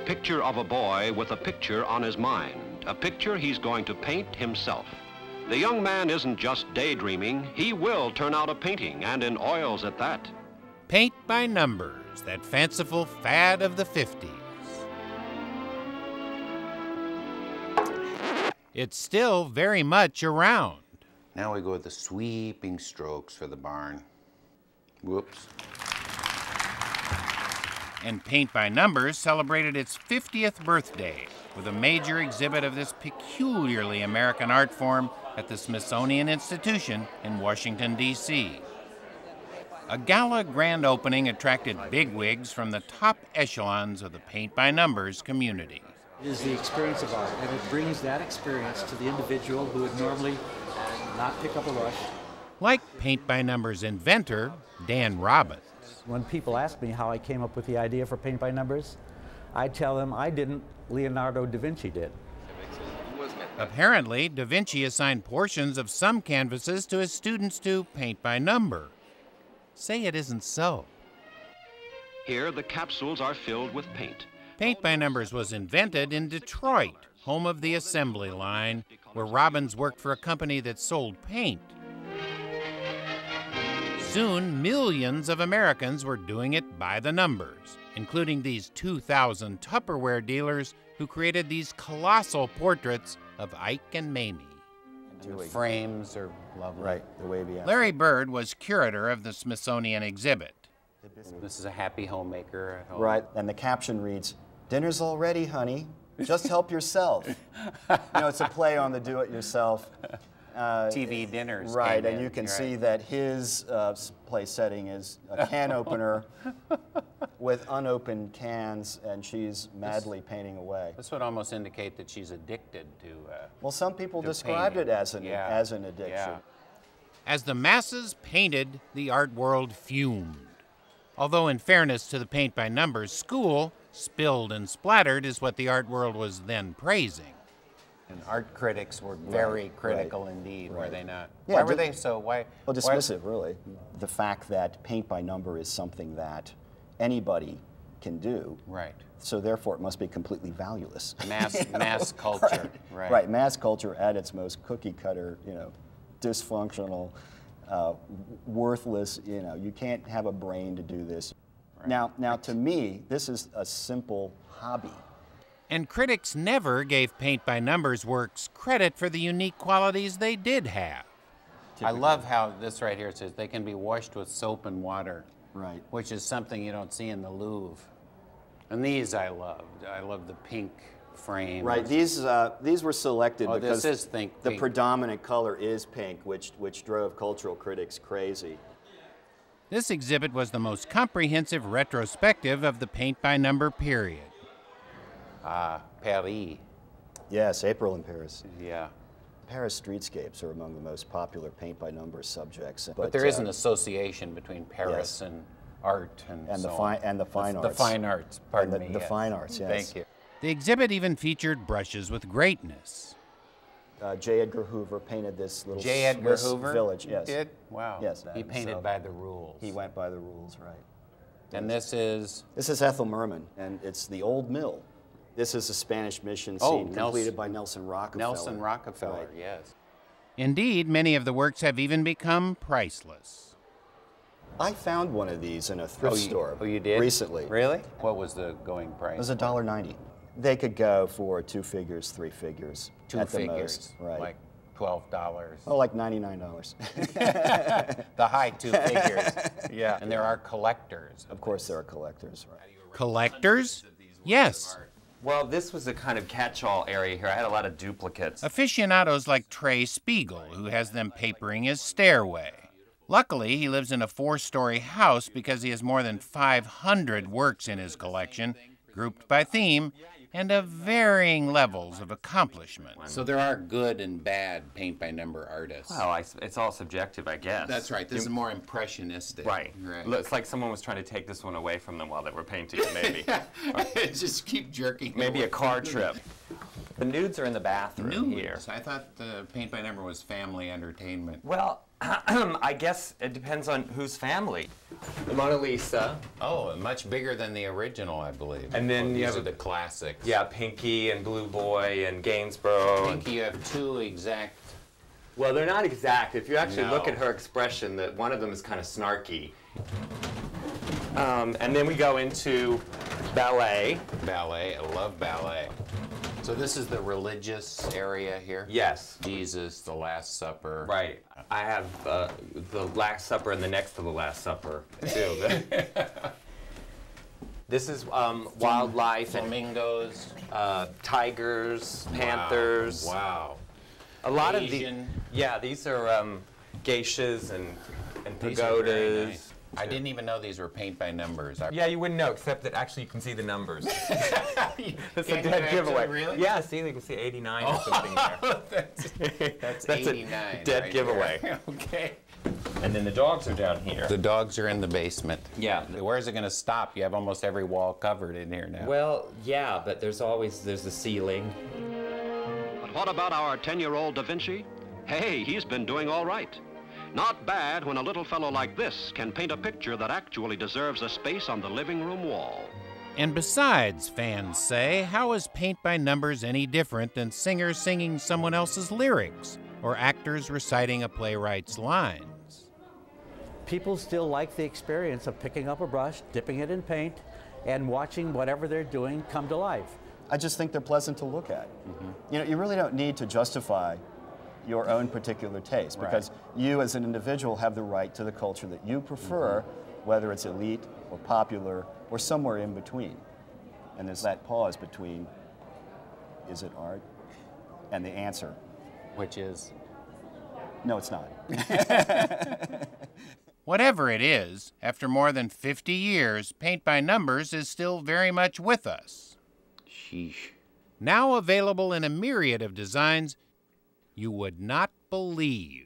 picture of a boy with a picture on his mind, a picture he's going to paint himself. The young man isn't just daydreaming, he will turn out a painting, and in oils at that. Paint by numbers, that fanciful fad of the 50s. It's still very much around. Now we go with the sweeping strokes for the barn. Whoops. And Paint by Numbers celebrated its 50th birthday with a major exhibit of this peculiarly American art form at the Smithsonian Institution in Washington, D.C. A gala grand opening attracted bigwigs from the top echelons of the Paint by Numbers community. It is the experience of art, and it brings that experience to the individual who would normally not pick up a brush. Like Paint by Numbers inventor Dan Robbins. When people ask me how I came up with the idea for Paint by Numbers, I tell them I didn't, Leonardo da Vinci did. Apparently, da Vinci assigned portions of some canvases to his students to paint by number. Say it isn't so. Here, the capsules are filled with paint. Paint by Numbers was invented in Detroit, home of the assembly line, where Robbins worked for a company that sold paint. Soon, millions of Americans were doing it by the numbers, including these 2,000 Tupperware dealers who created these colossal portraits of Ike and Mamie. The frames are lovely. Right, the wavy. Larry Bird was curator of the Smithsonian exhibit. This is a happy homemaker at home. Right, and the caption reads, "Dinner's all ready, honey. Just help yourself." You know, it's a play on the do-it-yourself. TV dinners. Right, and you can see that his place setting is a can opener with unopened cans, and she's madly painting away. This would almost indicate that she's addicted to Well, some people to described painting. it as an addiction. Yeah. As the masses painted, the art world fumed. Although in fairness to the Paint by Numbers school, spilled and splattered is what the art world was then praising. And art critics were very critical indeed, were they not? Yeah, why were they so? Why? Well, dismissive, really. The fact that paint by number is something that anybody can do. Right. So therefore, it must be completely valueless. Mass culture. Right. Right. Mass culture at its most cookie cutter, dysfunctional, worthless. You can't have a brain to do this. Right. Now, to me, this is a simple hobby. And critics never gave Paint by Numbers works credit for the unique qualities they did have. I love how this right here says they can be washed with soap and water. Right. Which is something you don't see in the Louvre. And these I loved. I love the pink frame. Right. These were selected because this is pink. The predominant color is pink, which drove cultural critics crazy. This exhibit was the most comprehensive retrospective of the Paint by Number period. Paris. Yes, April in Paris. Yeah. Paris streetscapes are among the most popular paint by number subjects. But there is an association between Paris and art and the so fine on. and the fine arts. The fine arts. Pardon me. The fine arts. Yes. Thank you. The exhibit even featured brushes with greatness. J. Edgar Hoover painted this little J. Edgar Swiss Hoover village. Yes. He did? Wow. Yes. He painted by the rules. He went by the rules, right. And this is? This is Ethel Merman, and it's the old mill. This is a Spanish mission scene completed by Nelson Rockefeller. Nelson Rockefeller, right. Yes. Indeed, many of the works have even become priceless. I found one of these in a thrift store. Oh, you did? Recently. Really? What was the going price? It was $1.90. They could go for 2 figures, 3 figures. Two at figures, the most. Right. like $12. Oh, like $99. The high 2 figures. Yeah. And there are collectors. Of course there are collectors, right. Collectors? Yes. Well, this was a kind of catch-all area here. I had a lot of duplicates. Aficionados like Trey Spiegel, who has them papering his stairway. Luckily, he lives in a 4-story house because he has more than 500 works in his collection, grouped by theme, and of varying levels of accomplishment. So there are good and bad paint by number artists. Well, it's all subjective, I guess. That's right. This is more impressionistic. Right. It's like someone was trying to take this one away from them while they were painting it, maybe. Just keep jerking. Maybe a car trip. The nudes are in the bathroom here. I thought the paint by number was family entertainment. Well, I guess it depends on whose family. the Mona Lisa. Oh, much bigger than the original, I believe. And then you these have are the classics. Yeah, Pinky and Blue Boy and Gainsborough. Pinky, you have two exact. Well, they're not exact. If you actually look No. at her expression, that one of them is kind of snarky. And then we go into ballet. Ballet, I love ballet. So this is the religious area here? Yes. Jesus, the Last Supper. Right. I have the Last Supper and the next to the Last Supper, too. This is wildlife and Flamingos. tigers, panthers. Wow. A lot Asian. of the, yeah, these are geishas and These are very pagodas. nice. I didn't even know these were paint by numbers. Yeah, you wouldn't know, except that actually you can see the numbers. That's Can a you dead actually, giveaway. really? Yeah, see, you can see 89 or something there. That's That's 89. a dead right giveaway. there. Okay. And then the dogs are down here. The dogs are in the basement. Yeah. Where's it going to stop? You have almost every wall covered in here now. Well, yeah, but there's the ceiling. But what about our 10-year-old Da Vinci? Hey, he's been doing all right. Not bad when a little fellow like this can paint a picture that actually deserves a space on the living room wall. And besides, fans say, how is paint by numbers any different than singers singing someone else's lyrics or actors reciting a playwright's lines? People still like the experience of picking up a brush, dipping it in paint, and watching whatever they're doing come to life. I just think they're pleasant to look at. You know, you really don't need to justify your own particular taste because you as an individual have the right to the culture that you prefer, whether it's elite or popular or somewhere in between. And there's that pause between, is it art? And the answer. Which is? No, it's not. Whatever it is, after more than 50 years, paint by numbers is still very much with us. Sheesh. Now available in a myriad of designs you would not believe.